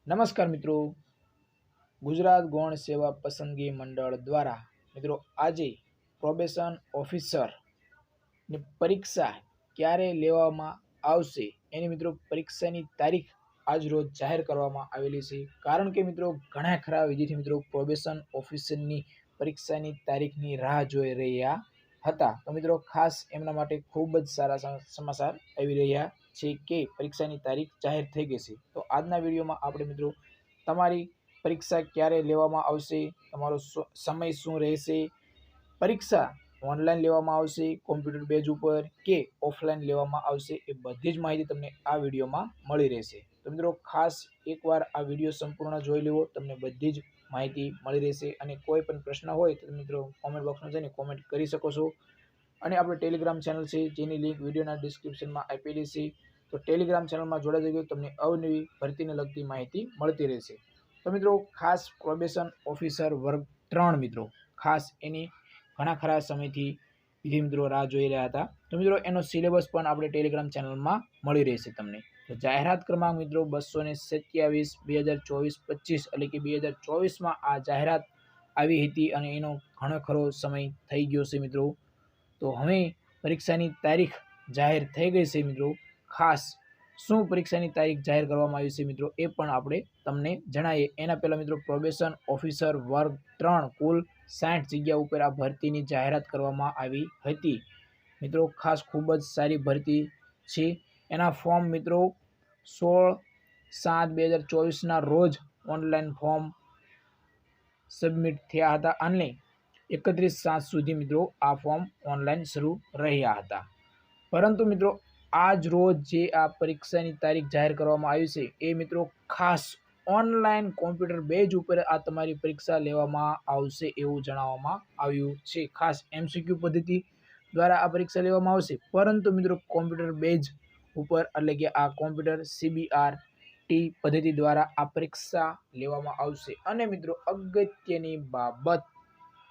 નમસ્કાર મિત્રો, ગુજરાત ગૌણ સેવા પસંદગી મંડળ દ્વારા મિત્રો આજે પ્રોબેશન ઓફિસરની પરીક્ષા ક્યારે લેવામાં આવશે એની મિત્રો પરીક્ષાની તારીખ આજ રોજ જાહેર કરવામાં આવેલી છે। કારણ કે મિત્રો ઘણા ખરા વિદ્યાર્થી મિત્રો પ્રોબેશન ઓફિસરની પરીક્ષાની તારીખની રાહ જોઈ રહ્યા હતા। તો મિત્રો ખાસ એમના માટે ખૂબ જ સારા સમાચાર આવી રહ્યા છે કે પરીક્ષાની તારીખ જાહેર થઈ ગઈ છે। તો આજના વિડીયોમાં આપણે મિત્રો તમારી પરીક્ષા ક્યારે લેવામાં આવશે, તમારો સમય શું રહેશે, પરીક્ષા ઓનલાઈન લેવામાં આવશે, કોમ્પ્યુટર બેઝ ઉપર કે ઓફલાઈન લેવામાં આવશે, એ બધી જ માહિતી તમને આ વિડીયોમાં મળી રહેશે। તો મિત્રો ખાસ એકવાર આ વિડીયો સંપૂર્ણ જોઈ લેવો, તમને બધી જ માહિતી મળી રહેશે। અને કોઈ પણ પ્રશ્ન હોય તો મિત્રો કોમેન્ટ બોક્સમાં જઈને કોમેન્ટ કરી શકો છો। અને આપણે ટેલિગ્રામ ચેનલ છે જેની લિંક વિડીયોના ડિસ્ક્રિપ્શનમાં આપેલી છે, તો ટેલિગ્રામ ચેનલમાં જોડાઈ જજો, તમને અવનવી ભરતીને લગતી માહિતી મળતી રહેશે। તો મિત્રો ખાસ પ્રોબેશન ઓફિસર વર્ગ 3 મિત્રો ખાસ એની ઘણા ખરા સમયથી વિદ્યાર્થી મિત્રો રાહ જોઈ રહ્યા હતા। તો મિત્રો એનો સિલેબસ પણ આપણે ટેલિગ્રામ ચેનલમાં મળી રહેશે તમને। તો જાહેરાત ક્રમાંક મિત્રો 227/2024-25 એટલે કે 2024માં આ જાહેરાત આવી હતી અને એનો ઘણો ખરો સમય થઈ ગયો છે મિત્રો। તો હવે પરીક્ષાની તારીખ જાહેર થઈ ગઈ છે મિત્રો। ખાસ શું પરીક્ષાની તારીખ જાહેર કરવામાં આવી છે મિત્રો એ પણ આપણે તમને જણાવીએ। એના પહેલાં મિત્રો પ્રોબેશન ઓફિસર વર્ગ 3 કુલ 60 જગ્યા ઉપર આ ભરતીની જાહેરાત કરવામાં આવી હતી મિત્રો। ખાસ ખૂબ જ સારી ભરતી છે। એના ફોર્મ મિત્રો 16/7/2024ના રોજ ઓનલાઈન ફોર્મ સબમિટ થયા હતા અને 31/7 સુધી મિત્રો આ ફોર્મ ઓનલાઈન શરૂ રહ્યા હતા। પરંતુ મિત્રો આજ રોજ જે આ પરીક્ષાની તારીખ જાહેર કરવામાં આવી છે એ મિત્રો ખાસ ઓનલાઈન કોમ્પ્યુટર બેઝ ઉપર આ તમારી પરીક્ષા લેવામાં આવશે એવું જણાવવામાં આવ્યું છે। ખાસ MCQ પદ્ધતિ દ્વારા આ પરીક્ષા લેવામાં આવશે, પરંતુ મિત્રો કોમ્પ્યુટર બેઝ ઉપર એટલે કે આ કોમ્પ્યુટર CBRT પદ્ધતિ દ્વારા આ પરીક્ષા લેવામાં આવશે। અને મિત્રો અગત્યની બાબત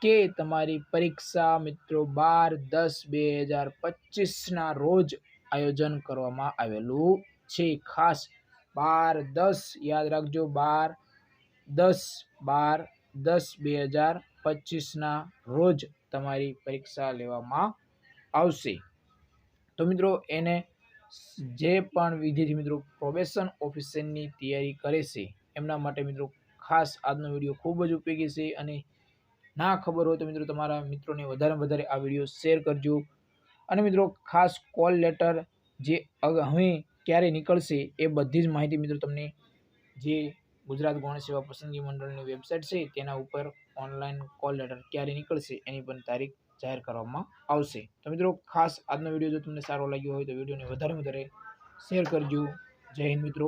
કે તમારી પરીક્ષા મિત્રો 12/10/2025ના રોજ આયોજન કરવામાં આવેલું છે। ખાસ 12/10 યાદ રાખજો, 12/10/2025ના રોજ તમારી પરીક્ષા લેવામાં આવશે। તો મિત્રો એને જે પણ વિદ્યાર્થી મિત્રો પ્રોબેશન ઓફિસરની તૈયારી કરે છે એમના માટે મિત્રો ખાસ આજનો વિડીયો ખૂબ જ ઉપયોગી છે। અને ના ખબર હોય તો મિત્રો તમારા મિત્રોને વધારે આ વિડીયો શેર કરજો। અને મિત્રો ખાસ કોલ લેટર જે હવે ક્યારે નીકળશે એ બધી જ માહિતી મિત્રો તમને જે ગુજરાત ગૌણ સેવા પસંદગી મંડળની વેબસાઇટ છે તેના ઉપર ઓનલાઈન કોલ લેટર ક્યારે નીકળશે એની પણ તારીખ જાહેર કરવામાં આવશે। તો મિત્રો ખાસ આજનો વિડીયો જો તમને સારો લાગ્યો હોય તો વિડીયોને વધારે શેર કરજો। જય હિન્દ મિત્રો।